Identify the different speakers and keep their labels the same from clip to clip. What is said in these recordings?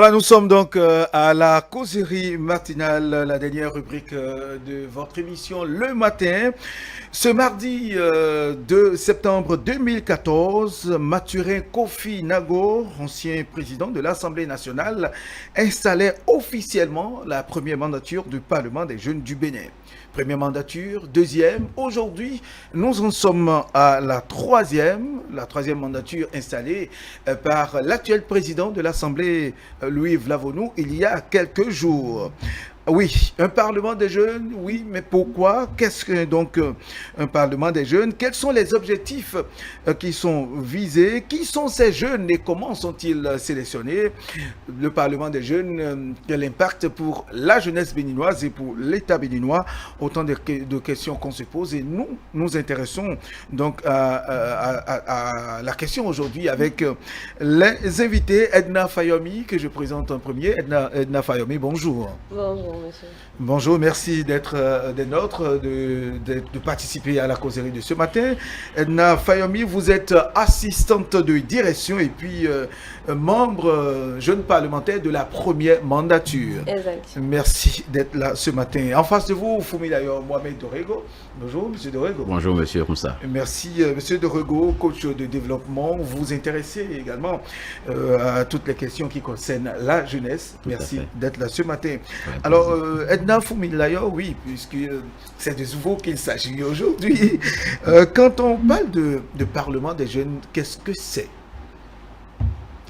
Speaker 1: Voilà, nous sommes donc à la causerie matinale, la dernière rubrique de votre émission le matin. Ce mardi 2 septembre 2014, Mathurin Kofi Nagor, ancien président de l'Assemblée nationale, installait officiellement la première mandature du Parlement des jeunes du Bénin. Première mandature, deuxième. Aujourd'hui, nous en sommes à la troisième mandature installée par l'actuel président de l'Assemblée, Louis Vlavonou, il y a quelques jours. Oui, un Parlement des jeunes, oui, mais pourquoi? Qu'est-ce que donc un Parlement des jeunes? Quels sont les objectifs qui sont visés? Qui sont ces jeunes et comment sont-ils sélectionnés? Le Parlement des jeunes, quel impact pour la jeunesse béninoise et pour l'État béninois? Autant de questions qu'on se pose et nous nous intéressons donc à la question aujourd'hui avec les invités. Edna Fayomi, que je présente en premier. Edna Fayomi, bonjour.
Speaker 2: Bonjour, monsieur.
Speaker 1: Bonjour, merci d'être des nôtres, de participer à la causerie de ce matin. Edna Fayomi, vous êtes assistante de direction et puis membre jeune parlementaire de la première mandature.
Speaker 2: Exact.
Speaker 1: Merci d'être là ce matin. En face de vous, Fumilayo Mohamed Dorego. Bonjour, monsieur Dorego.
Speaker 3: Bonjour, monsieur Moussa.
Speaker 1: Merci, monsieur Dorego, coach de développement. Vous vous intéressez également à toutes les questions qui concernent la jeunesse. Merci d'être là ce matin. Alors, Edna Fumilayo, oui, puisque c'est de vous qu'il s'agit aujourd'hui. Quand on parle de Parlement des jeunes, qu'est-ce que c'est?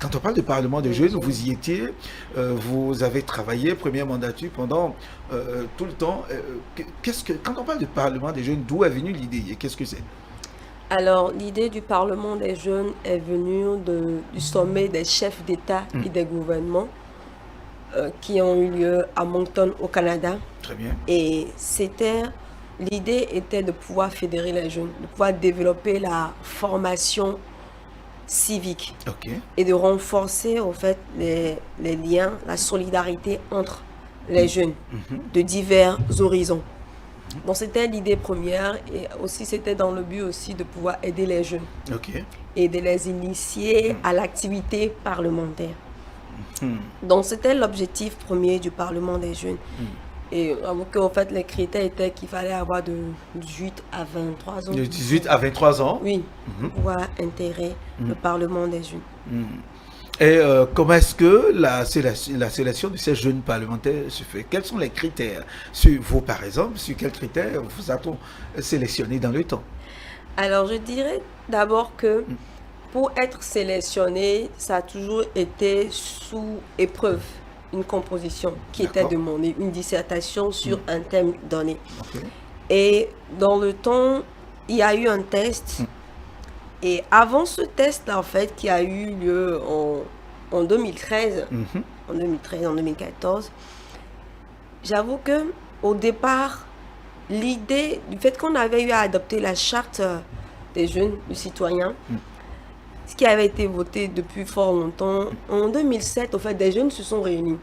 Speaker 1: Quand on parle de Parlement des jeunes, vous y étiez, vous avez travaillé, première mandature pendant tout le temps. Quand on parle de Parlement des jeunes, d'où est venue l'idée et qu'est-ce que c'est?
Speaker 2: Alors, l'idée du Parlement des jeunes est venue du sommet des chefs d'État et des gouvernements qui ont eu lieu à Moncton, au Canada.
Speaker 1: Très bien.
Speaker 2: Et l'idée était de pouvoir fédérer les jeunes, de pouvoir développer la formation civique et de renforcer en fait les liens, la solidarité entre les jeunes de divers horizons. Donc c'était l'idée première et aussi c'était dans le but aussi de pouvoir aider les jeunes et de les initier à l'activité parlementaire. Donc c'était l'objectif premier du Parlement des jeunes. Et en fait, les critères étaient qu'il fallait avoir de 18 à 23 ans.
Speaker 1: De 18 à 23 ans?
Speaker 2: Oui, pour pouvoir intégrer le Parlement des jeunes.
Speaker 1: Et comment est-ce que la sélection de ces jeunes parlementaires se fait? Quels sont les critères? Sur vous, par exemple, sur quels critères vous a-t-on sélectionné dans le temps?
Speaker 2: Alors, je dirais d'abord que pour être sélectionné, ça a toujours été sous épreuve. Une composition qui était demandée, une dissertation sur un thème donné. Et dans le temps, il y a eu un test. Et avant ce test-là, en fait, qui a eu lieu en 2013, en 2014, j'avoue que au départ, l'idée du fait qu'on avait eu à adopter la charte des jeunes, du citoyen, ce qui avait été voté depuis fort longtemps. En 2007, au fait, des jeunes se sont réunis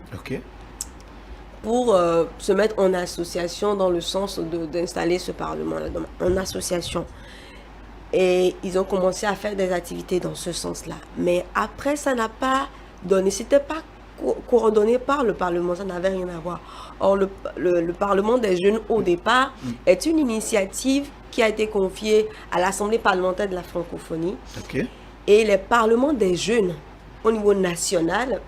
Speaker 2: pour se mettre en association dans le sens d'installer ce Parlement-là, en association. Et ils ont commencé à faire des activités dans ce sens-là. Mais après, ça n'a pas donné, c'était pas coordonné par le Parlement, ça n'avait rien à voir. Or, le Parlement des jeunes, au départ, est une initiative qui a été confiée à l'Assemblée parlementaire de la francophonie. Et les parlements des jeunes au niveau national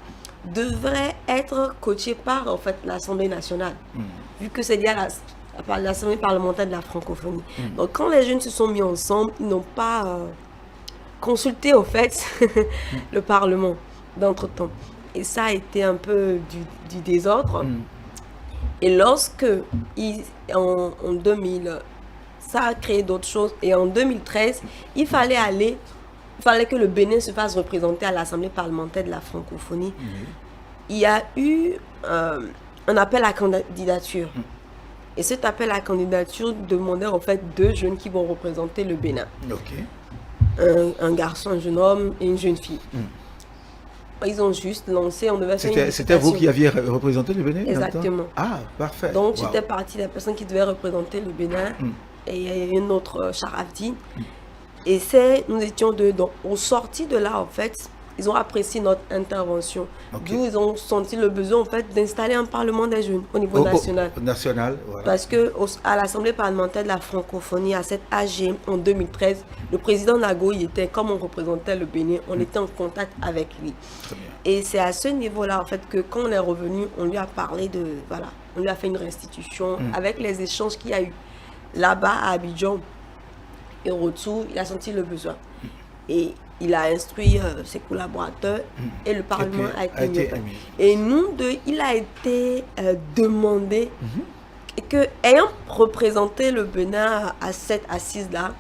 Speaker 2: devraient être coachés par en fait, l'Assemblée nationale, vu que c'est lié à l'Assemblée parlementaire de la francophonie. Donc quand les jeunes se sont mis ensemble, ils n'ont pas consulté au fait le Parlement d'entre-temps. Et ça a été un peu du désordre. Et lorsque, en 2000, ça a créé d'autres choses. Et en 2013, il fallait que le Bénin se fasse représenter à l'Assemblée parlementaire de la francophonie. Il y a eu un appel à candidature. Et cet appel à candidature demandait en fait 2 jeunes qui vont représenter le Bénin. Un garçon, un jeune homme et une jeune fille. Ils ont juste lancé, on devait faire une
Speaker 1: C'était vous qui aviez représenté le Bénin?
Speaker 2: Exactement.
Speaker 1: Ah, parfait.
Speaker 2: Donc j'étais partie des personnes qui devaient représenter le Bénin. Et il y a une autre, Charafdi. Et nous étions 2. Donc, au sorti de là, en fait, ils ont apprécié notre intervention.
Speaker 1: Ok.
Speaker 2: D'où ils ont senti le besoin en fait d'installer un parlement des jeunes au niveau national.
Speaker 1: National, voilà.
Speaker 2: Parce que à l'Assemblée parlementaire de la francophonie, à cette AG en 2013, le président Nago, il était, comme on représentait le Bénin, on était en contact avec lui.
Speaker 1: Très bien.
Speaker 2: Et c'est à ce niveau-là, en fait, que quand on est revenu, on lui a parlé de, voilà, on lui a fait une restitution avec les échanges qu'il y a eu là-bas à Abidjan. Et au retour, il a senti le besoin. Et il a instruit ses collaborateurs et le Parlement a été mis. Et nous deux, il a été demandé que, ayant représenté le Bénin à cette assise-là,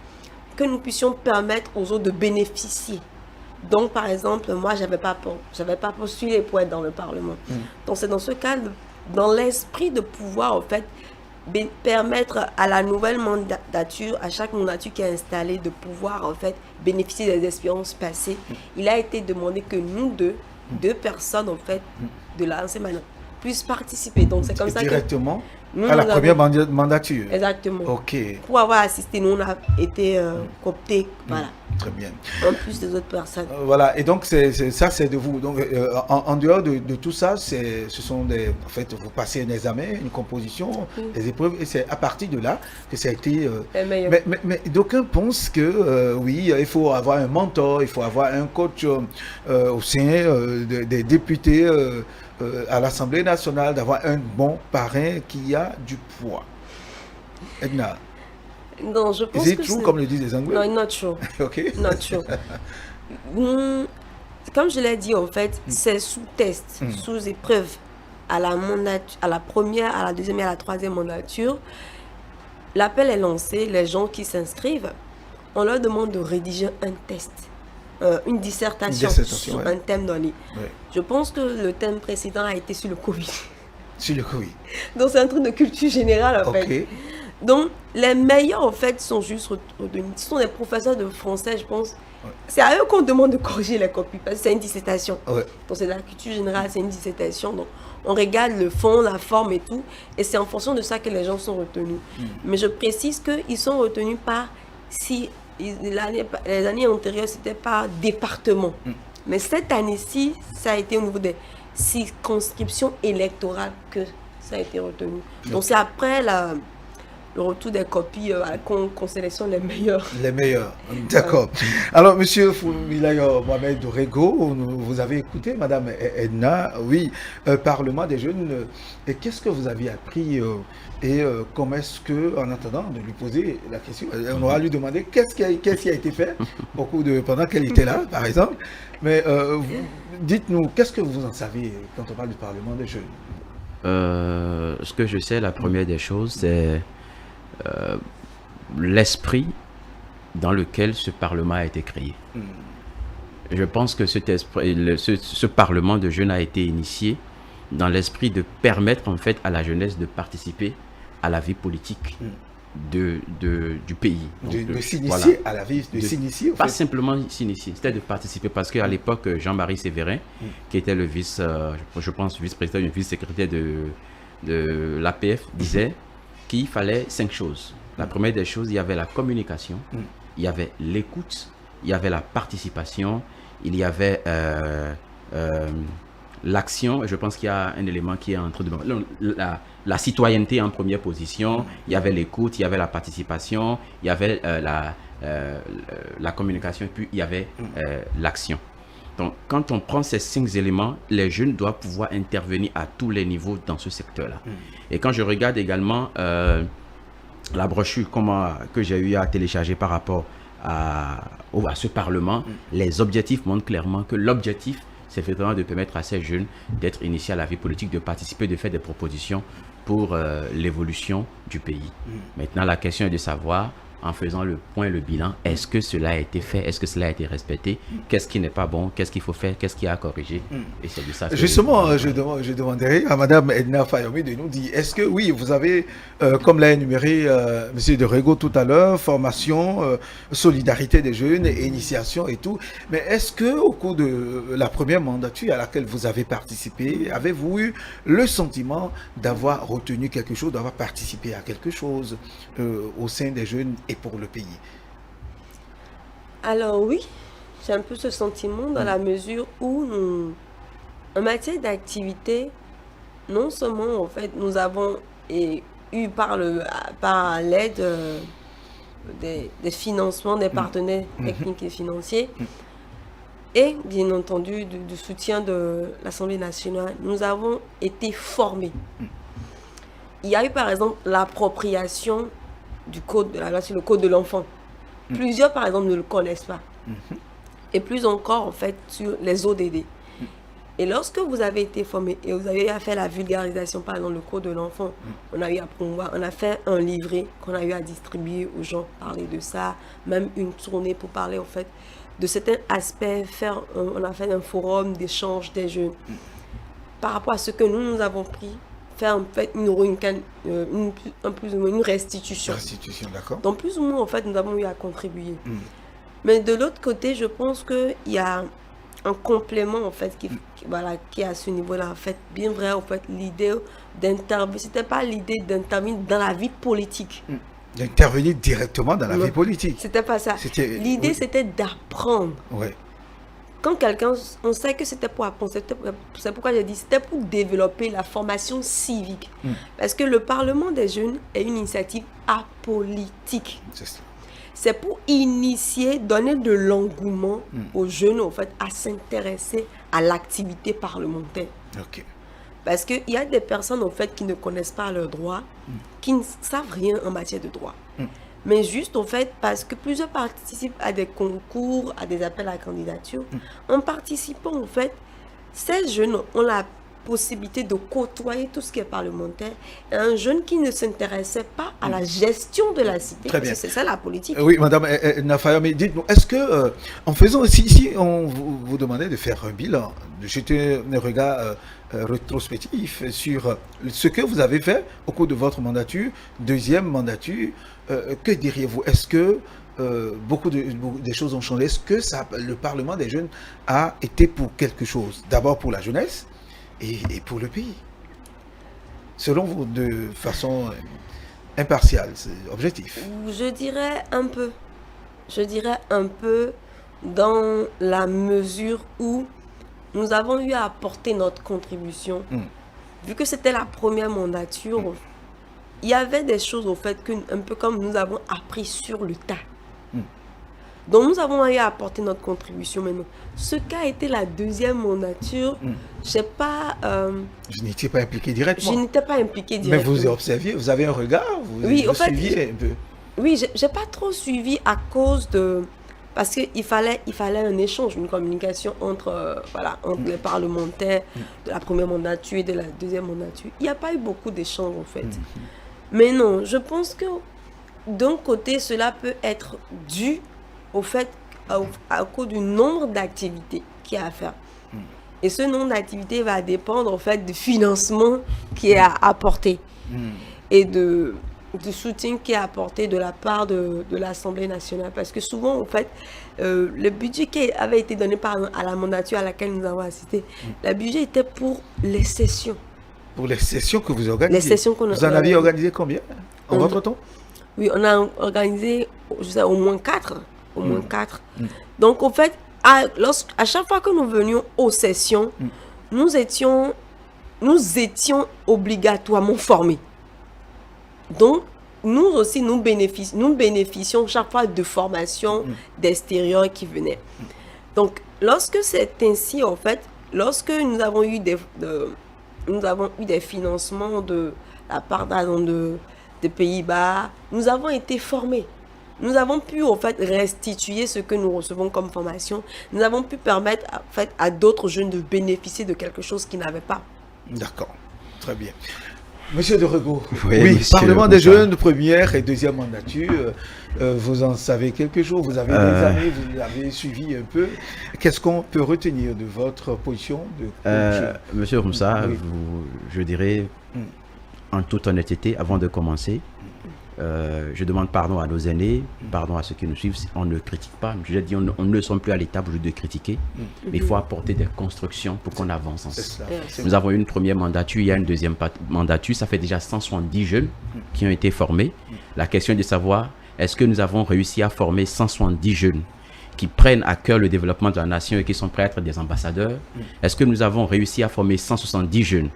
Speaker 2: que nous puissions permettre aux autres de bénéficier. Donc, par exemple, moi, je n'avais pas postulé pour être dans le Parlement. Donc, c'est dans ce cadre, dans l'esprit de pouvoir, en fait, permettre à la nouvelle mandature, à chaque mandature qui est installée, de pouvoir, en fait, bénéficier des expériences passées. Il a été demandé que nous deux personnes, en fait, de l'ancienne mandature, puissent participer. Donc, c'est comme ça
Speaker 1: directement
Speaker 2: que nous,
Speaker 1: à la première mandature.
Speaker 2: Exactement.
Speaker 1: Ok.
Speaker 2: Pour avoir assisté, nous, on a été cooptés, voilà.
Speaker 1: Très bien.
Speaker 2: En plus des autres personnes.
Speaker 1: Voilà, et donc ça c'est de vous. Donc en dehors de tout ça, ce sont des, en fait, vous passez un examen, une composition, des épreuves, et c'est à partir de là que ça a été. Mais d'aucuns pensent que oui, il faut avoir un mentor, il faut avoir un coach au sein des députés à l'Assemblée nationale, d'avoir un bon parrain qui a du poids. Edna.
Speaker 2: Non, je pense
Speaker 1: Is it
Speaker 2: que
Speaker 1: true, comme le disent les Anglais?
Speaker 2: Non, not true.
Speaker 1: Ok.
Speaker 2: Not true. Comme je l'ai dit, en fait, c'est sous test, sous épreuve, à la première, à la deuxième et à la troisième mandature. L'appel est lancé, les gens qui s'inscrivent, on leur demande de rédiger un test, une dissertation sur un thème donné. Ouais. Je pense que le thème précédent a été sur le Covid.
Speaker 1: Sur le Covid.
Speaker 2: Donc c'est un truc de culture générale, en fait. Donc, les meilleurs, en fait, sont juste retenus. Ce sont des professeurs de français, je pense. Ouais. C'est à eux qu'on demande de corriger les copies, parce que c'est une dissertation. Ouais. Donc, c'est de la culture générale, c'est une dissertation. Donc, on regarde le fond, la forme et tout. Et c'est en fonction de ça que les gens sont retenus. Mais je précise qu'ils sont retenus par... les années antérieures, c'était par département. Mais cette année-ci, ça a été au niveau des circonscriptions électorales que ça a été retenu. Donc, c'est après le retour des copies qu'on sélectionne les meilleurs. Les meilleurs,
Speaker 1: d'accord. Alors, monsieur Foumilayo Mohamed Rego, vous avez écouté Madame Edna, oui, Parlement des jeunes, et qu'est-ce que vous aviez appris et comment est-ce que, en attendant de lui poser la question, on va lui demander qu'est-ce qui a été fait pendant qu'elle était là, par exemple, mais dites-nous, qu'est-ce que vous en savez quand on parle du Parlement des jeunes?
Speaker 3: Ce que je sais, la première des choses, c'est l'esprit dans lequel ce Parlement a été créé. Je pense que ce Parlement de jeunes a été initié dans l'esprit de permettre en fait à la jeunesse de participer à la vie politique du pays.
Speaker 1: De s'initier à la vie, de s'initier.
Speaker 3: Pas simplement s'initier, c'était de participer parce qu'à l'époque, Jean-Marie Sévérin, qui était le vice-président, le vice-secrétaire de l'APF, disait qu'il fallait 5 choses. La première des choses, il y avait la communication, il y avait l'écoute, il y avait la participation, il y avait l'action. Je pense qu'il y a un élément qui est en train de... La citoyenneté en première position, il y avait l'écoute, il y avait la participation, il y avait la communication, et puis il y avait l'action. Donc, quand on prend ces 5 éléments, les jeunes doivent pouvoir intervenir à tous les niveaux dans ce secteur-là. Et quand je regarde également la brochure que j'ai eu à télécharger par rapport à ce Parlement, les objectifs montrent clairement que l'objectif, c'est vraiment de permettre à ces jeunes d'être initiés à la vie politique, de participer, de faire des propositions pour l'évolution du pays. Maintenant, la question est de savoir, en faisant le point, le bilan, est-ce que cela a été fait, est-ce que cela a été respecté, qu'est-ce qui n'est pas bon, qu'est-ce qu'il faut faire, qu'est-ce qu'il y a à corriger. Et c'est de ça.
Speaker 1: Justement, je demanderai à Madame Edna Fayomi de nous dire, est-ce que, oui, vous avez, comme l'a énuméré Monsieur de Rego tout à l'heure, formation, solidarité des jeunes, initiation et tout, mais est-ce que au cours de la première mandature à laquelle vous avez participé, avez-vous eu le sentiment d'avoir retenu quelque chose, d'avoir participé à quelque chose au sein des jeunes et pour le pays?
Speaker 2: Alors oui, j'ai un peu ce sentiment dans la mesure où en matière d'activité, non seulement en fait nous avons eu par l'aide des financements des partenaires techniques et financiers et bien entendu du soutien de l'Assemblée nationale, nous avons été formés. Il y a eu par exemple l'appropriation du code de la loi sur le code de l'enfant. Plusieurs par exemple ne le connaissent pas. Et plus encore en fait sur les ODD. Et lorsque vous avez été formé et vous avez fait la vulgarisation par exemple le code de l'enfant, on a eu à promouvoir, on a fait un livret qu'on a eu à distribuer aux gens, parler de ça, même une tournée pour parler en fait de certains aspects, on a fait un forum d'échange des jeunes par rapport à ce que nous avons pris, faire en fait une restitution.
Speaker 1: Restitution, d'accord.
Speaker 2: Donc plus ou moins en fait nous avons eu à contribuer. Mais de l'autre côté, je pense qu'il y a un complément en fait qui est à ce niveau-là en fait. Bien vrai en fait, l'idée d'intervenir, c'était pas l'idée d'intervenir dans la vie politique.
Speaker 1: D'intervenir directement dans la vie politique.
Speaker 2: C'était pas ça. L'idée c'était d'apprendre.
Speaker 1: Ouais.
Speaker 2: Quand quelqu'un, on sait que c'était pour apprendre, c'est pourquoi j'ai dit c'était pour développer la formation civique. Parce que le Parlement des jeunes est une initiative apolitique.
Speaker 1: C'est ça.
Speaker 2: C'est pour initier, donner de l'engouement aux jeunes en fait, à s'intéresser à l'activité parlementaire.
Speaker 1: Ok.
Speaker 2: Parce qu'il y a des personnes en fait, qui ne connaissent pas leurs droits, qui ne savent rien en matière de droit. Mais juste en fait, parce que plusieurs participent à des concours, à des appels à candidature, en participant en fait, ces jeunes ont la possibilité de côtoyer tout ce qui est parlementaire. Et un jeune qui ne s'intéressait pas à la gestion de la cité,
Speaker 1: très bien.
Speaker 2: C'est ça la politique.
Speaker 1: Oui, Madame Nafaya, mais dites-nous, est-ce que, en faisant, si on vous demandait de faire un bilan, de jeter un regard rétrospectif sur ce que vous avez fait au cours de votre mandature, deuxième mandature, que diriez-vous? Est-ce que beaucoup de choses ont changé? Est-ce que le Parlement des jeunes a été pour quelque chose? D'abord pour la jeunesse et pour le pays, selon vous, de façon impartiale, c'est objectif?
Speaker 2: Je dirais un peu. Je dirais un peu dans la mesure où nous avons eu à apporter notre contribution. Vu que c'était la première mandature, il y avait des choses au fait un peu comme nous avons appris sur le tas. Donc nous avons eu à apporter notre contribution maintenant. Ce qu'a été la deuxième mandature, je sais pas...
Speaker 1: Je n'étais pas impliqué directement.
Speaker 2: Je n'étais pas impliqué directement.
Speaker 1: Mais vous observiez, vous avez un regard, vous suiviez un peu.
Speaker 2: Oui, j'ai pas trop suivi à cause de... Parce qu'il fallait un échange, une communication entre les parlementaires de la première mandature et de la deuxième mandature. Il n'y a pas eu beaucoup d'échanges en fait. Mais non, je pense que d'un côté, cela peut être dû au fait, à cause du nombre d'activités qu'il y a à faire. Et ce nombre d'activités va dépendre en fait du financement qui est apporté et du soutien qui est apporté de la part de l'Assemblée nationale. Parce que souvent, en fait, le budget qui avait été donné à la mandature à laquelle nous avons assisté, le budget était pour les sessions.
Speaker 1: Pour les sessions que vous organisez?
Speaker 2: Les sessions qu'on
Speaker 1: vous en aviez organisé combien en votre temps?
Speaker 2: Oui, on a organisé au moins 4. Au moins 4. Donc, en fait, à chaque fois que nous venions aux sessions, nous étions obligatoirement formés. Donc, nous aussi, nous bénéficions chaque fois de formations d'extérieur qui venaient. Donc, lorsque c'est ainsi, en fait, lorsque nous avons eu des financements de la part des Pays-Bas, nous avons été formés. Nous avons pu en fait restituer ce que nous recevons comme formation. Nous avons pu permettre en fait, à d'autres jeunes de bénéficier de quelque chose qu'ils n'avaient pas.
Speaker 1: D'accord, très bien. Monsieur de Rego,
Speaker 3: oui,
Speaker 1: Parlement des jeunes, première et deuxième mandature, vous en savez quelque chose, vous avez des années, vous l'avez suivi un peu. Qu'est-ce qu'on peut retenir de votre position
Speaker 3: Monsieur Rumsa, je dirais en toute honnêteté, avant de commencer, je demande pardon à nos aînés, pardon à ceux qui nous suivent. On ne critique pas. Je dis, on ne sommes plus à l'étape de critiquer, mais il faut apporter des constructions pour qu'on avance ensemble. Nous avons eu une première mandature, il y a une deuxième mandature. Ça fait déjà 170 jeunes qui ont été formés. La question est de savoir, est-ce que nous avons réussi à former 170 jeunes qui prennent à cœur le développement de la nation et qui sont prêts à être des ambassadeurs? Est-ce que nous avons réussi à former 170 jeunes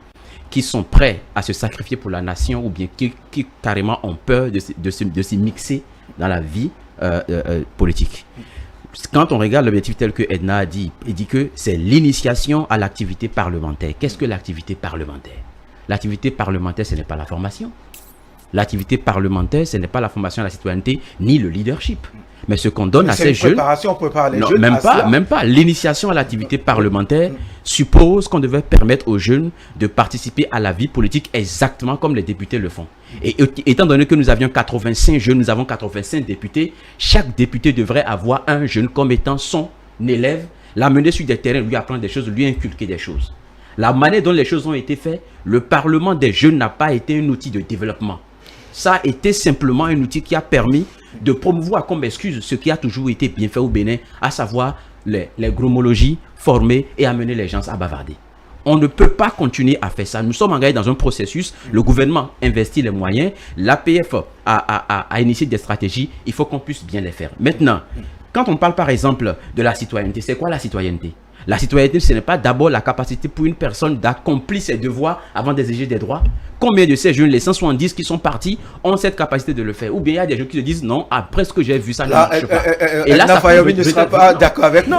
Speaker 3: qui sont prêts à se sacrifier pour la nation ou bien qui carrément ont peur de s'y mixer dans la vie politique? Quand on regarde l'objectif tel que Edna a dit, il dit que c'est l'initiation à l'activité parlementaire. Qu'est-ce que l'activité parlementaire? L'activité parlementaire, ce n'est pas la formation. L'activité parlementaire, ce n'est pas la formation à la citoyenneté ni le leadership. Mais ce qu'on donne à ces jeunes...
Speaker 1: préparation pour parler
Speaker 3: Non,
Speaker 1: jeunes
Speaker 3: même pas. L'initiation à l'activité parlementaire suppose qu'on devait permettre aux jeunes de participer à la vie politique exactement comme les députés le font. Et étant donné que nous avions 85 jeunes, nous avons 85 députés, chaque député devrait avoir un jeune comme étant son élève, l'amener sur des terrains, lui apprendre des choses, lui inculquer des choses. La manière dont les choses ont été faites, le Parlement des jeunes n'a pas été un outil de développement. Ça a été simplement un outil qui a permis de promouvoir comme excuse ce qui a toujours été bien fait au Bénin, à savoir les gromologies, former et amener les gens à bavarder. On ne peut pas continuer à faire ça. Nous sommes engagés dans un processus. Le gouvernement investit les moyens. L'APF a initié des stratégies. Il faut qu'on puisse bien les faire. Maintenant, quand on parle par exemple de la citoyenneté, c'est quoi la citoyenneté? La citoyenneté, ce n'est pas d'abord la capacité pour une personne d'accomplir ses devoirs avant d'exiger des droits. Combien de ces jeunes, les 170 qui sont partis, ont cette capacité de le faire? Ou bien il y a des gens qui se disent non, après ce que j'ai vu, ça ne marche pas.
Speaker 1: Et là, Fayoumi ne sera pas d'accord avec nous.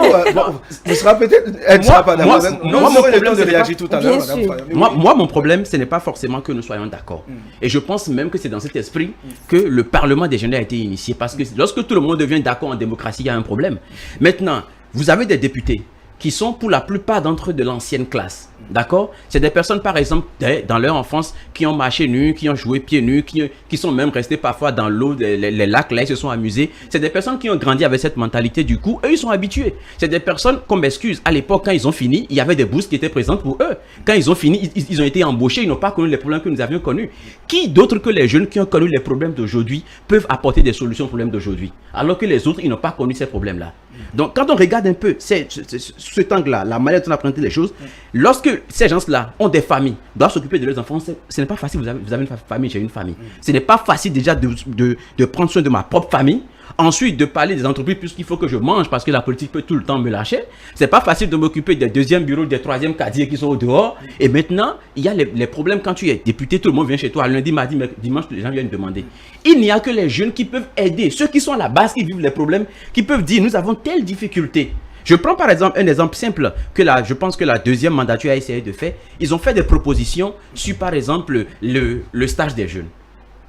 Speaker 1: Ne sera peut-être. Elle ne sera pas d'accord avec nous. Moi, mon problème, de réagir tout à l'heure, Madame Fayoumi.
Speaker 3: Moi, mon problème, ce n'est pas forcément que nous soyons d'accord. Et je pense même que c'est dans cet esprit que le Parlement des jeunes a été initié. Parce que lorsque tout le monde devient d'accord en démocratie, il y a un problème. Maintenant, vous avez des députés qui sont pour la plupart d'entre eux de l'ancienne classe. D'accord? C'est des personnes, par exemple, dans leur enfance, qui ont marché nus, qui ont joué pieds nus, qui sont même restés parfois dans l'eau, les lacs, là, ils se sont amusés. C'est des personnes qui ont grandi avec cette mentalité, du coup, eux, ils sont habitués. C'est des personnes, comme excuse, à l'époque, quand ils ont fini, il y avait des bourses qui étaient présentes pour eux. Quand ils ont fini, ils ont été embauchés, ils n'ont pas connu les problèmes que nous avions connus. Qui d'autre que les jeunes qui ont connu les problèmes d'aujourd'hui peuvent apporter des solutions aux problèmes d'aujourd'hui? Alors que les autres, ils n'ont pas connu ces problèmes-là. Donc, quand on regarde un peu cet angle-là, la manière dont on a présenté les choses, lorsque ces gens-là ont des familles, doivent s'occuper de leurs enfants, ce n'est pas facile. Vous avez une famille, j'ai une famille. Ce n'est pas facile déjà de prendre soin de ma propre famille. Ensuite, de parler des entreprises, puisqu'il faut que je mange, parce que la politique peut tout le temps me lâcher. C'est pas facile de m'occuper des deuxièmes bureaux, des troisièmes cadiers qui sont au dehors. Et maintenant, il y a les problèmes quand tu es député, tout le monde vient chez toi. Lundi, mardi, dimanche, les gens viennent demander. Il n'y a que les jeunes qui peuvent aider, ceux qui sont à la base, qui vivent les problèmes, qui peuvent dire, nous avons telle difficulté. Je prends par exemple un exemple simple que je pense que la deuxième mandature a essayé de faire. Ils ont fait des propositions sur par exemple le stage des jeunes.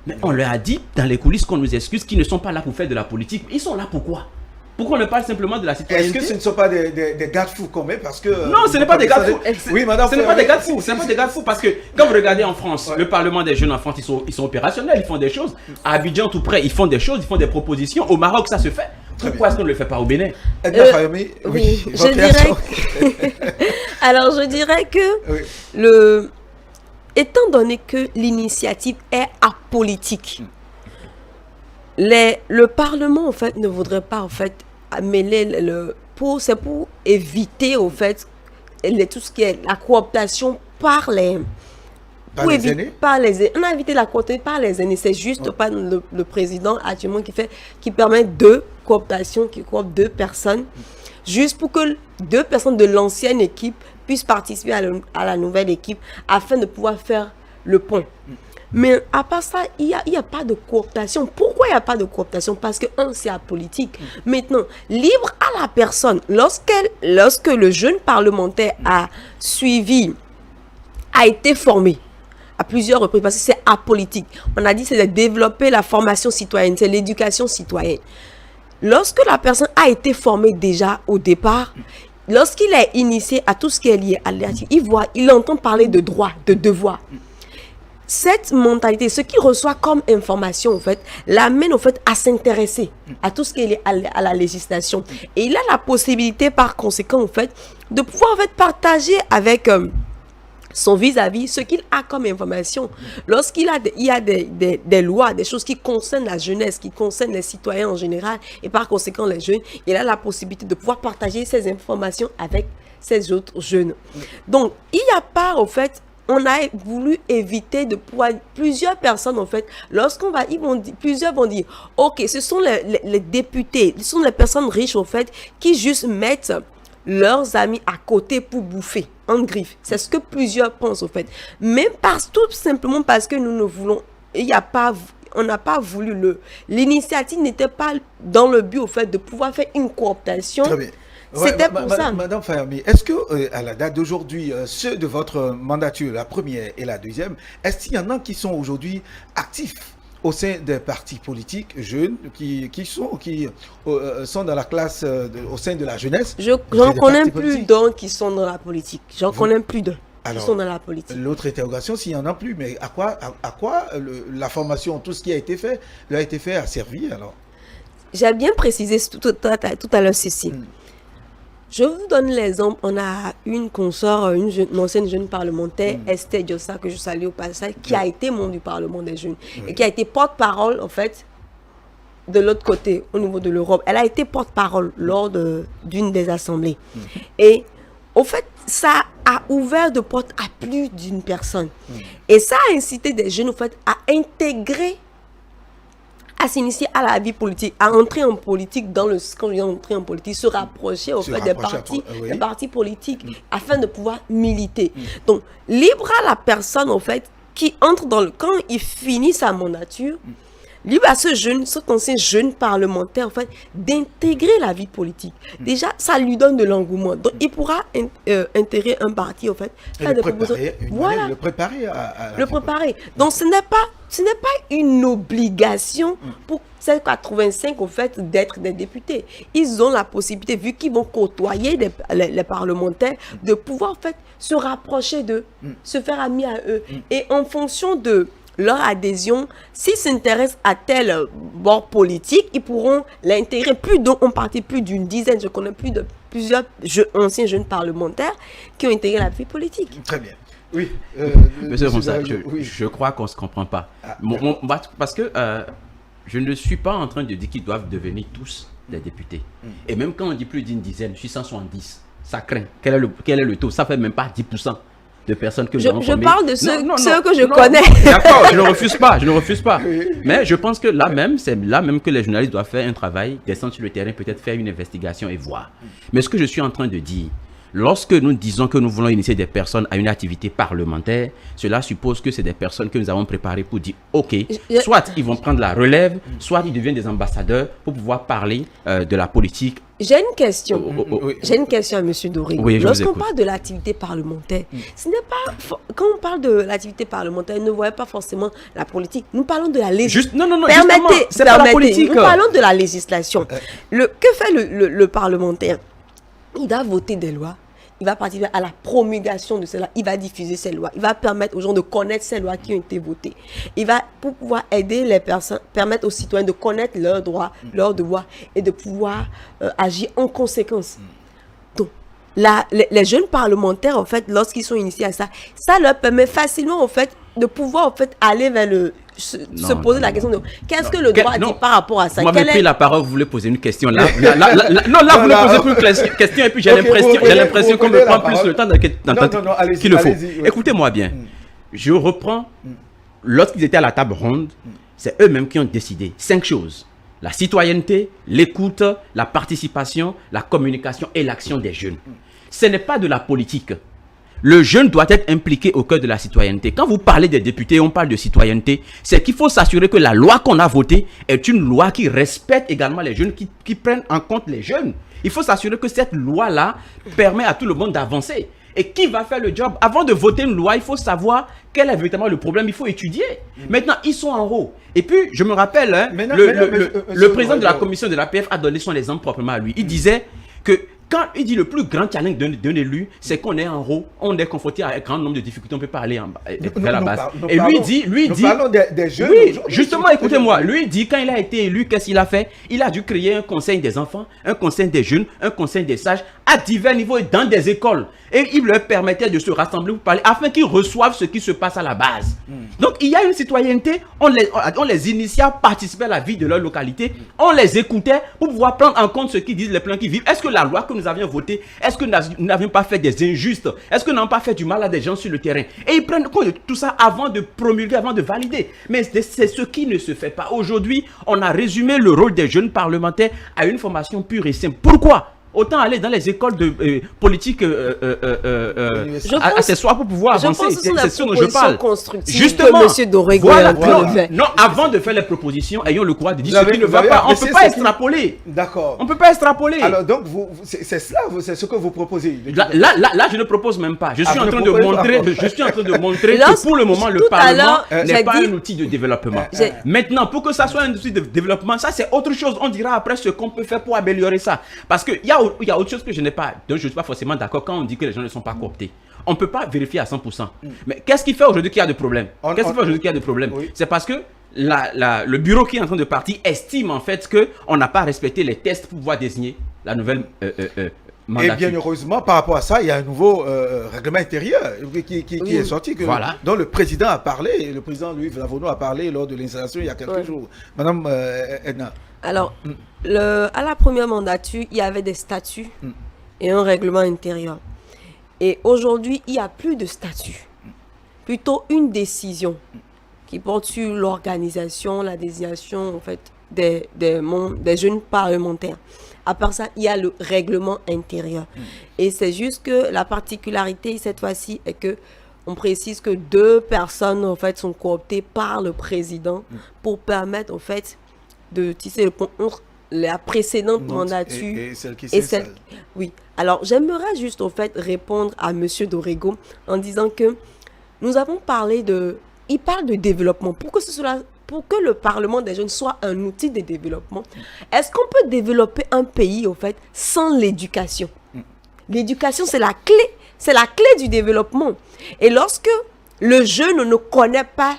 Speaker 3: Mais on leur a dit dans les coulisses qu'on nous excuse qu'ils ne sont pas là pour faire de la politique. Ils sont là pourquoi? Pourquoi on ne parle simplement de la citoyenneté?
Speaker 1: Est-ce que ce ne sont pas des garde-fous qu'on met parce que...
Speaker 3: Non, ce n'est pas des garde-fous.
Speaker 1: Oui, madame.
Speaker 3: Ce n'est pas des garde-fous. Ce n'est pas des garde-fous parce que quand vous regardez en France, le Parlement des jeunes en France, ils sont opérationnels, ils font des choses. À Abidjan, tout près, ils font des choses, ils font des propositions. Au Maroc, ça se fait. Pourquoi est-ce qu'on ne le fait pas au Bénin?
Speaker 1: Edna Fayoumi,
Speaker 2: oui, je dirais... Alors, je dirais que étant donné que l'initiative est apolitique, le Parlement, en fait, ne voudrait pas, en fait, mêler c'est pour éviter, en fait, tout ce qui est la cooptation par les...
Speaker 1: Par les aînés?
Speaker 2: On a évité la cooptation par les aînés. C'est juste pas le président actuellement qui permet deux cooptations, qui coopte deux personnes, juste pour que deux personnes de l'ancienne équipe puissent participer à la nouvelle équipe afin de pouvoir faire le pont. Mais à part ça, il y a pas de cooptation. Pourquoi il n'y a pas de cooptation? Parce que, c'est apolitique. Maintenant, libre à la personne, lorsque le jeune parlementaire a été formé à plusieurs reprises, parce que c'est apolitique. On a dit c'est de développer la formation citoyenne, c'est l'éducation citoyenne. Lorsque la personne a été formée déjà au départ, lorsqu'il est initié à tout ce qui est lié à l'éducation, il entend parler de droits, de devoirs. Cette mentalité, ce qu'il reçoit comme information, en fait, l'amène, en fait, à s'intéresser à tout ce qui est lié à la législation. Et il a la possibilité, par conséquent, en fait, de pouvoir, en fait, partager avec son vis-à-vis ce qu'il a comme information. Lorsqu'il y a des lois, des choses qui concernent la jeunesse, qui concernent les citoyens en général, et par conséquent les jeunes, il a la possibilité de pouvoir partager ces informations avec ces autres jeunes. Donc, il n'y a pas, en fait, on a voulu éviter de pouvoir, plusieurs personnes en fait, plusieurs vont dire, ok, ce sont les députés, ce sont les personnes riches en fait, qui juste mettent leurs amis à côté pour bouffer, en griffe. C'est ce que plusieurs pensent en fait. Même tout simplement parce que nous ne voulons, on n'a pas voulu l'initiative n'était pas dans le but au fait de pouvoir faire une cooptation.
Speaker 1: Très bien.
Speaker 2: C'était pour ça.
Speaker 1: Madame Fayami, est-ce que à la date d'aujourd'hui, ceux de votre mandature, la première et la deuxième, est-ce qu'il y en a qui sont aujourd'hui actifs au sein des partis politiques jeunes qui sont dans la classe au sein de la jeunesse?
Speaker 2: J'en connais plus d'un qui sont dans la politique. J'en connais plus d'un qui sont dans la politique.
Speaker 1: L'autre interrogation, s'il n'y en a plus, mais à quoi la formation, tout ce qui a été fait a servi alors?
Speaker 2: J'ai bien précisé tout à l'heure ceci. Je vous donne l'exemple. On a une consort, une ancienne jeune parlementaire, Esther Diossa, que je salue au passage, qui a été membre du Parlement des jeunes et qui a été porte-parole, en fait, de l'autre côté, au niveau de l'Europe. Elle a été porte-parole lors d'une des assemblées. Et, au fait, ça a ouvert de portes à plus d'une personne. Et ça a incité des jeunes, en fait, à intégrer, à s'initier à la vie politique, à entrer en politique quand je dis entrer en politique, se rapprocher des partis politiques afin de pouvoir militer. Donc, libre à la personne, en fait, qui entre quand il finit sa mandature, libre à cet ancien jeune parlementaire, en fait, d'intégrer la vie politique. Déjà, ça lui donne de l'engouement. Donc, il pourra intégrer un parti, en fait, faire des propositions. Voilà.
Speaker 1: Le préparer à
Speaker 2: le préparer. Donc, ce n'est pas une obligation pour ces 85, en fait, d'être des députés. Ils ont la possibilité, vu qu'ils vont côtoyer les parlementaires, de pouvoir, en fait, se rapprocher d'eux, se faire amis à eux. Et en fonction de leur adhésion, s'ils s'intéressent à tel bord politique, ils pourront l'intégrer. On partit plus d'une dizaine, je connais plusieurs anciens jeunes parlementaires qui ont intégré la vie politique.
Speaker 1: Très bien. Oui.
Speaker 3: Monsieur Ronsa, je crois qu'on ne se comprend pas. Parce que je ne suis pas en train de dire qu'ils doivent devenir tous des députés. Et même quand on dit plus d'une dizaine, je suis 170. Ça craint. Quel est le taux? Ça fait même pas 10%. De personnes que
Speaker 2: je parle de ceux que je connais.
Speaker 3: D'accord, je ne refuse pas. Mais je pense que c'est là même que les journalistes doivent faire un travail, descendre sur le terrain, peut-être faire une investigation et voir. Mais ce que je suis en train de dire, lorsque nous disons que nous voulons initier des personnes à une activité parlementaire, cela suppose que c'est des personnes que nous avons préparées pour dire, ok, soit ils vont prendre la relève, soit ils deviennent des ambassadeurs pour pouvoir parler de la politique.
Speaker 2: J'ai une question. J'ai une question à M. Doré.
Speaker 3: Oui,
Speaker 2: lorsqu'on parle de l'activité parlementaire, ce n'est pas quand on parle de l'activité parlementaire, ne voyez pas forcément la politique. Nous parlons de la législation.
Speaker 3: Non, c'est pas la politique.
Speaker 2: Nous parlons de la législation. Que fait le parlementaire? Il doit voter des lois. Il va participer à la promulgation de ces lois. Il va diffuser ces lois. Il va permettre aux gens de connaître ces lois qui ont été votées. Il va, pour pouvoir aider les personnes, permettre aux citoyens de connaître leurs droits, leurs devoirs et de pouvoir agir en conséquence. Donc, les jeunes parlementaires, en fait, lorsqu'ils sont initiés à ça, ça leur permet facilement, en fait, de pouvoir, en fait, aller vers se poser la question de qu'est-ce que le droit dit par rapport à ça.
Speaker 3: Vous m'avez pris la parole, vous voulez poser une question là. Vous voulez poser plus une question et puis j'ai l'impression qu'on me prend plus le temps qu'il le faut. Écoutez-moi bien. Je reprends. Lorsqu'ils étaient à la table ronde, c'est eux-mêmes qui ont décidé 5 choses. La citoyenneté, l'écoute, la participation, la communication et l'action des jeunes. Ce n'est pas de la politique. Le jeune doit être impliqué au cœur de la citoyenneté. Quand vous parlez des députés, on parle de citoyenneté, c'est qu'il faut s'assurer que la loi qu'on a votée est une loi qui respecte également les jeunes, qui prennent en compte les jeunes. Il faut s'assurer que cette loi-là permet à tout le monde d'avancer. Et qui va faire le job? Avant de voter une loi, il faut savoir quel est véritablement le problème. Il faut étudier. Maintenant, ils sont en haut. Et puis, je me rappelle, le président de la commission de l'APF a donné son exemple proprement à lui. Il disait que quand il dit le plus grand challenge d'un élu, c'est qu'on est en haut, on est confronté à un grand nombre de difficultés, on ne peut pas aller vers la base. Et lui dit,
Speaker 1: nous parlons des jeunes.
Speaker 3: Oui, justement, écoutez-moi, lui dit, quand il a été élu, qu'est-ce qu'il a fait? Il a dû créer un conseil des enfants, un conseil des jeunes, un conseil des sages, à divers niveaux et dans des écoles. et il leur permettait de se rassembler pour parler afin qu'ils reçoivent ce qui se passe à la base. Donc il y a une citoyenneté, on les initiait à participer à la vie de leur localité, on les écoutait pour pouvoir prendre en compte ce qu'ils disent, les plans qui vivent. Est-ce que la loi que nous avions votée, est-ce que nous n'avions pas fait des injustes? Est-ce que nous n'avons pas fait du mal à des gens sur le terrain? Et ils prennent compte de tout ça avant de promulguer, avant de valider. Mais c'est ce qui ne se fait pas. Aujourd'hui, on a résumé le rôle des jeunes parlementaires à une formation pure et simple. Pourquoi? Autant aller dans les écoles de politique accessoires pour pouvoir avancer.
Speaker 2: C'est ce dont je parle.
Speaker 3: Justement,
Speaker 2: M. Dorego
Speaker 3: non, avant de faire les propositions, ayons le courage de dire ce qui ne va pas. On ne peut pas extrapoler.
Speaker 1: D'accord.
Speaker 3: On ne peut pas extrapoler.
Speaker 1: Alors donc, c'est cela, c'est ce que vous proposez.
Speaker 3: Là, je ne propose même pas. Je suis en train de montrer que pour le moment, le Parlement n'est pas un outil de développement. Maintenant, pour que ça soit un outil de développement, ça c'est autre chose. On dira après ce qu'on peut faire pour améliorer ça. Parce qu'il y a autre chose que je n'ai pas, donc je ne suis pas forcément d'accord quand on dit que les gens ne sont pas cooptés. On ne peut pas vérifier à 100%. Mais qu'est-ce qui fait aujourd'hui qu'il y a des problèmes?
Speaker 1: Oui.
Speaker 3: C'est parce que le bureau qui est en train de partir estime en fait qu'on n'a pas respecté les tests pour pouvoir désigner la nouvelle mandature.
Speaker 1: Et bien heureusement, par rapport à ça, il y a un nouveau règlement intérieur qui est sorti, dont le président a parlé, le président Louis Lavono a parlé lors de l'installation il y a quelques jours. Madame Edna.
Speaker 2: Alors, à la première mandature, il y avait des statuts et un règlement intérieur. Et aujourd'hui, il n'y a plus de statut. Plutôt une décision qui porte sur l'organisation, la désignation en fait, des jeunes parlementaires. À part ça, il y a le règlement intérieur. Et c'est juste que la particularité cette fois-ci est que on précise que 2 personnes en fait, sont cooptées par le président pour permettre en fait, de tisser le pont entre la précédente mandature
Speaker 1: et celle qui s'installe.
Speaker 2: Oui. Alors, j'aimerais juste, en fait, répondre à M. Dorego en disant que nous avons parlé de... Il parle de développement. Pour que le Parlement des jeunes soit un outil de développement, est-ce qu'on peut développer un pays, en fait, sans l'éducation? L'éducation, c'est la clé. C'est la clé du développement. Et lorsque le jeune ne connaît pas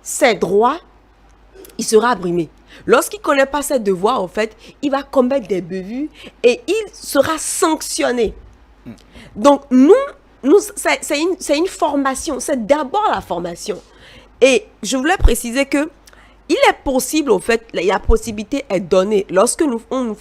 Speaker 2: ses droits, il sera abrimé. Lorsqu'il ne connaît pas ses devoirs, en fait, il va commettre des bévues et il sera sanctionné. Donc, c'est une formation. C'est d'abord la formation. Et je voulais préciser que il est possible, en fait, la possibilité est donnée. Lorsque nous sommes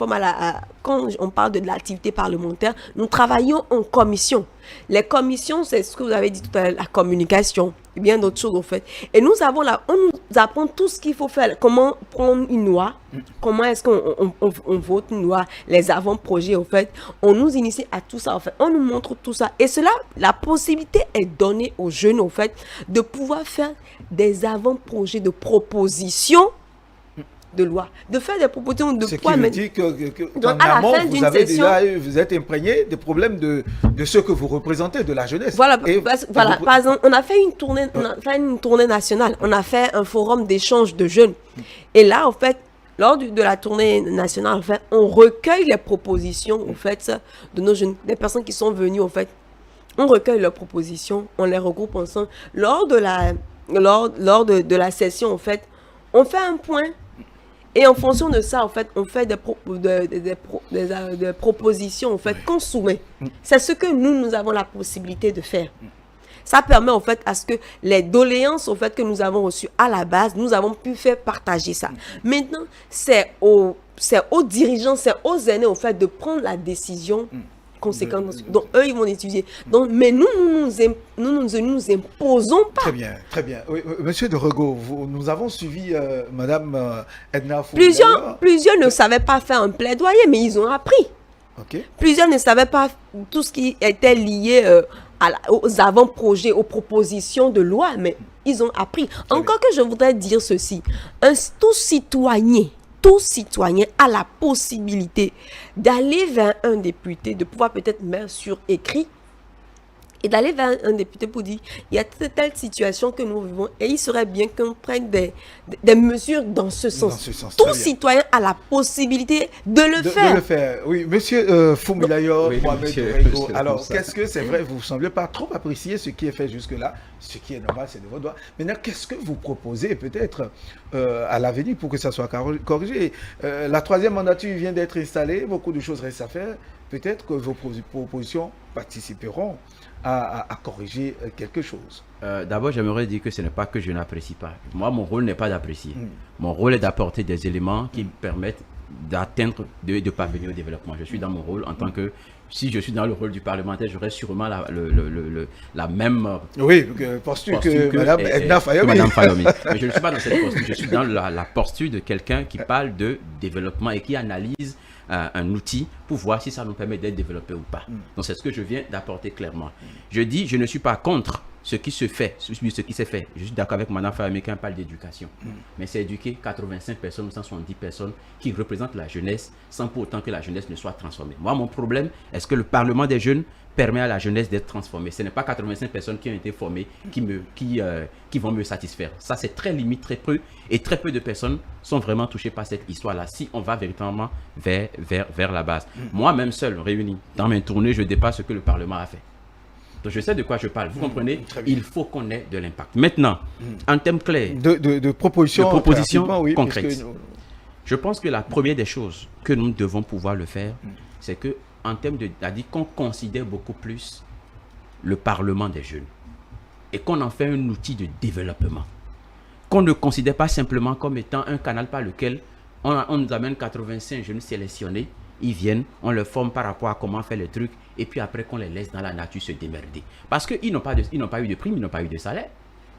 Speaker 2: quand on parle de l'activité parlementaire, nous travaillons en commission. Les commissions, c'est ce que vous avez dit tout à l'heure, la communication et bien d'autres choses, en fait. Et on nous apprend tout ce qu'il faut faire. Comment prendre une loi, comment est-ce qu'on vote une loi, les avant-projets, en fait. On nous initie à tout ça, en fait. On nous montre tout ça. Et cela, la possibilité est donnée aux jeunes, en fait, de pouvoir faire des avant-projets de propositions de loi, de faire des propositions de
Speaker 1: ce qui veut dire qu'en amont, vous êtes imprégné des problèmes de ceux que vous représentez, de la jeunesse.
Speaker 2: Voilà, par exemple, on a fait une tournée nationale, on a fait un forum d'échange de jeunes. Et là, en fait, lors de la tournée nationale, en fait, on recueille les propositions, en fait, de nos jeunes, des personnes qui sont venues, en fait. On recueille leurs propositions, on les regroupe ensemble. Lors de la session, en fait, on fait un point. Et en fonction de ça, en fait, on fait des propositions en fait, qu'on soumet. C'est ce que nous avons la possibilité de faire. Ça permet en fait à ce que les doléances en fait, que nous avons reçues à la base, nous avons pu faire partager ça. Maintenant, c'est aux dirigeants, c'est aux aînés en fait, de prendre la décision conséquente. Donc, eux, ils vont étudier. Donc, mais nous nous imposons pas.
Speaker 1: Très bien, très bien. Oui, Monsieur Dorego, nous avons suivi Madame Edna Fou.
Speaker 2: Plusieurs ne savaient pas faire un plaidoyer, mais ils ont appris.
Speaker 1: Okay.
Speaker 2: Plusieurs ne savaient pas tout ce qui était lié aux avant-projets, aux propositions de loi, mais ils ont appris. Encore que je voudrais dire ceci, tout citoyen a la possibilité d'aller vers un député, de pouvoir peut-être mettre sur écrit et d'aller vers un député pour dire il y a telle situation que nous vivons et il serait bien qu'on prenne des mesures dans ce sens. Tout citoyen a la possibilité de le faire.
Speaker 1: De le faire. Oui, monsieur Fumilayo,
Speaker 3: oui,
Speaker 1: Mohamed
Speaker 3: monsieur,
Speaker 1: Dorego. Alors, qu'est-ce que c'est vrai, vous ne semblez pas trop apprécier ce qui est fait jusque-là, ce qui est normal, c'est de vos doigts. Maintenant, qu'est-ce que vous proposez peut-être à l'avenir pour que ça soit corrigé? La troisième mandature vient d'être installée, beaucoup de choses restent à faire. Peut-être que vos propositions participeront à corriger quelque chose.
Speaker 3: D'abord, j'aimerais dire que ce n'est pas que je n'apprécie pas. Moi, mon rôle n'est pas d'apprécier. Mon rôle est d'apporter des éléments qui permettent d'atteindre, de parvenir au développement. Je suis dans mon rôle en tant que... Si je suis dans le rôle du parlementaire, j'aurais sûrement la même
Speaker 1: posture que Mme Edna Fayomi.
Speaker 3: Mais je ne suis pas dans cette posture. Je suis dans la posture de quelqu'un qui parle de développement et qui analyse un outil pour voir si ça nous permet d'être développé ou pas. Donc c'est ce que je viens d'apporter clairement. Je dis, je ne suis pas contre ce qui se fait, ce qui s'est fait. Je suis d'accord avec Mme Fayomi quand elle parle d'éducation. Mais c'est éduquer 85 personnes ou 170 personnes qui représentent la jeunesse sans pour autant que la jeunesse ne soit transformée. Moi, mon problème, est-ce que le Parlement des jeunes permet à la jeunesse d'être transformée? Ce n'est pas 85 personnes qui ont été formées qui vont me satisfaire. Ça, c'est très limite, très peu. Et très peu de personnes sont vraiment touchées par cette histoire-là. Si on va véritablement vers la base. Moi-même seul, réuni, dans mes tournées, je dépasse ce que le Parlement a fait. Donc, je sais de quoi je parle. Vous comprenez? Il faut qu'on ait de l'impact. Maintenant, en termes clairs,
Speaker 1: de propositions
Speaker 3: concrètes. Je pense que la première des choses que nous devons pouvoir le faire, c'est que en termes de... C'est-à-dire qu'on considère beaucoup plus le Parlement des jeunes et qu'on en fait un outil de développement. Qu'on ne considère pas simplement comme étant un canal par lequel on nous amène 85 jeunes sélectionnés, ils viennent, on les forme par rapport à comment faire les trucs et puis après qu'on les laisse dans la nature se démerder. Parce qu'ils n'ont pas eu de prime, ils n'ont pas eu de salaire.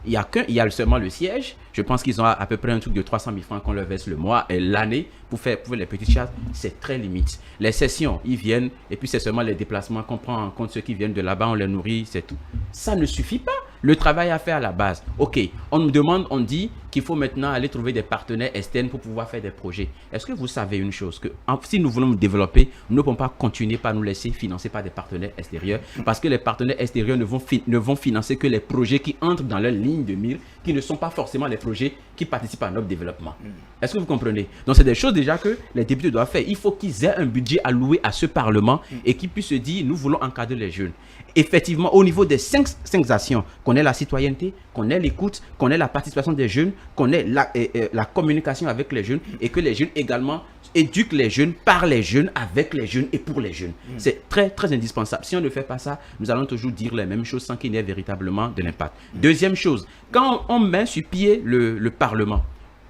Speaker 3: Il y a seulement le siège. Je pense qu'ils ont à peu près un truc de 300 000 francs qu'on leur verse le mois et l'année pour faire les petites chasses. C'est très limite. Les sessions, ils viennent et puis c'est seulement les déplacements qu'on prend en compte. Ceux qui viennent de là-bas, on les nourrit, c'est tout. Ça ne suffit pas. Le travail à faire à la base. Ok, on nous demande, on dit qu'il faut maintenant aller trouver des partenaires externes pour pouvoir faire des projets. Est-ce que vous savez une chose? Que si nous voulons nous développer, nous ne pouvons pas continuer par nous laisser financer par des partenaires extérieurs parce que les partenaires extérieurs ne vont financer que les projets qui entrent dans leur ligne de mire, qui ne sont pas forcément les projets qui participent à notre développement. Est-ce que vous comprenez? Donc, c'est des choses déjà que les députés doivent faire. Il faut qu'ils aient un budget alloué à ce Parlement et qu'ils puissent se dire, nous voulons encadrer les jeunes. Effectivement, au niveau des cinq actions, qu'on ait la citoyenneté, qu'on ait l'écoute, qu'on ait la participation des jeunes, qu'on ait la communication avec les jeunes et que les jeunes également éduquent les jeunes, par les jeunes, avec les jeunes et pour les jeunes. C'est très, très indispensable. Si on ne fait pas ça, nous allons toujours dire les mêmes choses sans qu'il n'y ait véritablement de l'impact. Deuxième chose, quand on met sur pied le Parlement,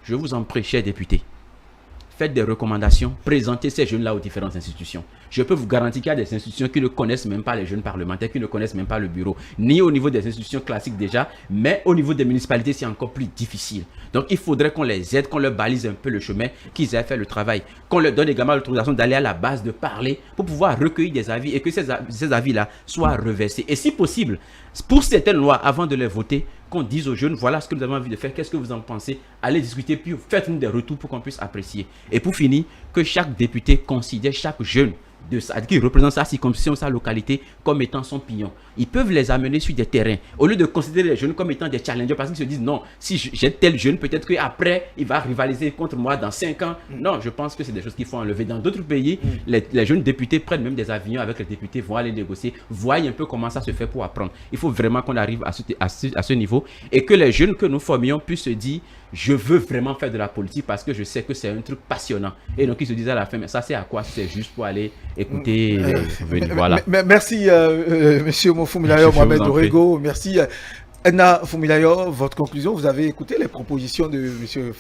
Speaker 3: je vous en prie, chers députés, faites des recommandations, présentez ces jeunes-là aux différentes institutions. Je peux vous garantir qu'il y a des institutions qui ne connaissent même pas les jeunes parlementaires, qui ne connaissent même pas le bureau, ni au niveau des institutions classiques déjà, mais au niveau des municipalités, c'est encore plus difficile. Donc, il faudrait qu'on les aide, qu'on leur balise un peu le chemin, qu'ils aient fait le travail, qu'on leur donne également l'autorisation d'aller à la base, de parler, pour pouvoir recueillir des avis et que ces avis-là soient reversés. Et si possible, pour certaines lois, avant de les voter, qu'on dise aux jeunes, voilà ce que nous avons envie de faire, qu'est-ce que vous en pensez? Allez discuter, puis faites-nous des retours pour qu'on puisse apprécier. Et pour finir, que chaque député considère chaque jeune qui représente sa circonscription, sa localité, comme étant son pignon. Ils peuvent les amener sur des terrains, au lieu de considérer les jeunes comme étant des challengers, parce qu'ils se disent, non, si j'ai tel jeune, peut-être qu'après, il va rivaliser contre moi dans 5 ans. Non, je pense que c'est des choses qu'il faut enlever. Dans d'autres pays, les jeunes députés prennent même des avions avec les députés, vont aller négocier, voient un peu comment ça se fait pour apprendre. Il faut vraiment qu'on arrive à ce niveau et que les jeunes que nous formions puissent se dire, je veux vraiment faire de la politique parce que je sais que c'est un truc passionnant. Et donc, ils se disent à la fin, mais ça, c'est à quoi? C'est juste pour aller écouter. Voilà.
Speaker 1: Merci, monsieur Fumilayo, Mohamed Dorego. Merci. Edna Fumilayo, votre conclusion, vous avez écouté les propositions de monsieur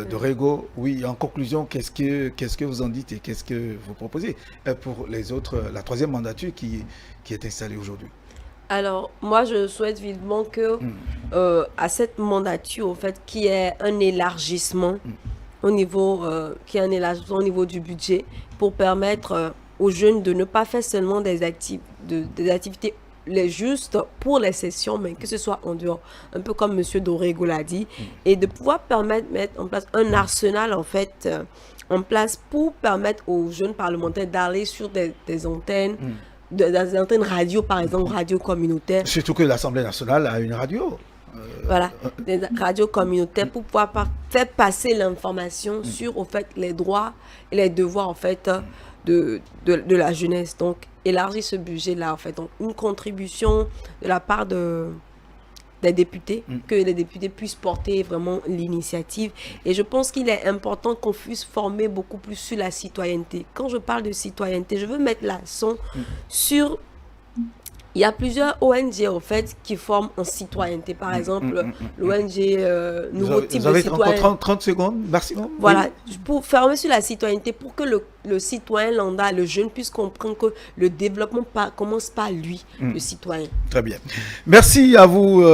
Speaker 1: Dorego. Oui, en conclusion, qu'est-ce que vous en dites et qu'est-ce que vous proposez pour les autres, la troisième mandature qui est installée aujourd'hui?
Speaker 2: Alors, moi, je souhaite vivement que à cette mandature, en fait, qu'il y ait un élargissement au niveau, au niveau du budget pour permettre aux jeunes de ne pas faire seulement des activités les justes pour les sessions, mais que ce soit en dehors, un peu comme M. Dorego l'a dit, et de pouvoir mettre en place un arsenal, en fait, en place pour permettre aux jeunes parlementaires d'aller sur des antennes, des antennes radio, par exemple, radio communautaire.
Speaker 1: Surtout que l'Assemblée nationale a une radio.
Speaker 2: Voilà, des radios communautaires pour pouvoir faire passer l'information sur, au fait, les droits et les devoirs, en fait, de la jeunesse. Donc, élargir ce budget-là, en fait. Donc, une contribution de la part des députés, que les députés puissent porter vraiment l'initiative. Et je pense qu'il est important qu'on puisse former beaucoup plus sur la citoyenneté. Quand je parle de citoyenneté, je veux mettre l'accent sur... Il y a plusieurs ONG, en fait, qui forment en citoyenneté. Par exemple, l'ONG Nouveau Type de Citoyen.
Speaker 1: Vous avez 30 secondes maximum.
Speaker 2: Voilà, pour former sur la citoyenneté, pour que le citoyen lambda, le jeune, puisse comprendre que le développement commence par lui, le citoyen.
Speaker 1: Très bien. Merci à vous,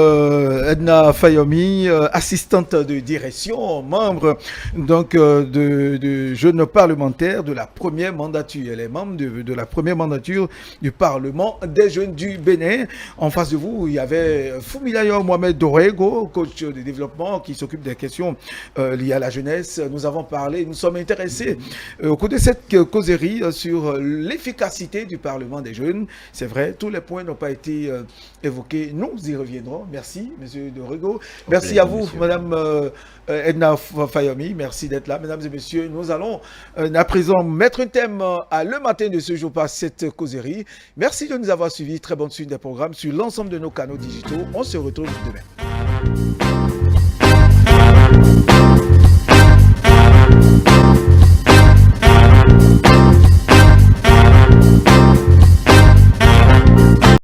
Speaker 1: Edna Fayomi, assistante de direction, membre donc, de jeunes parlementaires de la première mandature. Elle est membre de la première mandature du Parlement des jeunes du Bénin. En face de vous, il y avait Fumilayo Mohamed Dorego, coach de développement qui s'occupe des questions liées à la jeunesse. Nous avons parlé, nous sommes intéressés au cours de cette causerie sur l'efficacité du Parlement des jeunes. C'est vrai, tous les points n'ont pas été évoqués. Nous y reviendrons. Merci, monsieur Dorego. Merci à vous, madame Edna Fayomi. Merci d'être là. Mesdames et messieurs, nous allons à présent mettre un thème à le matin de ce jour par cette causerie. Merci de nous avoir suivis. Très bonne suite des programmes sur l'ensemble de nos canaux digitaux. On se retrouve demain.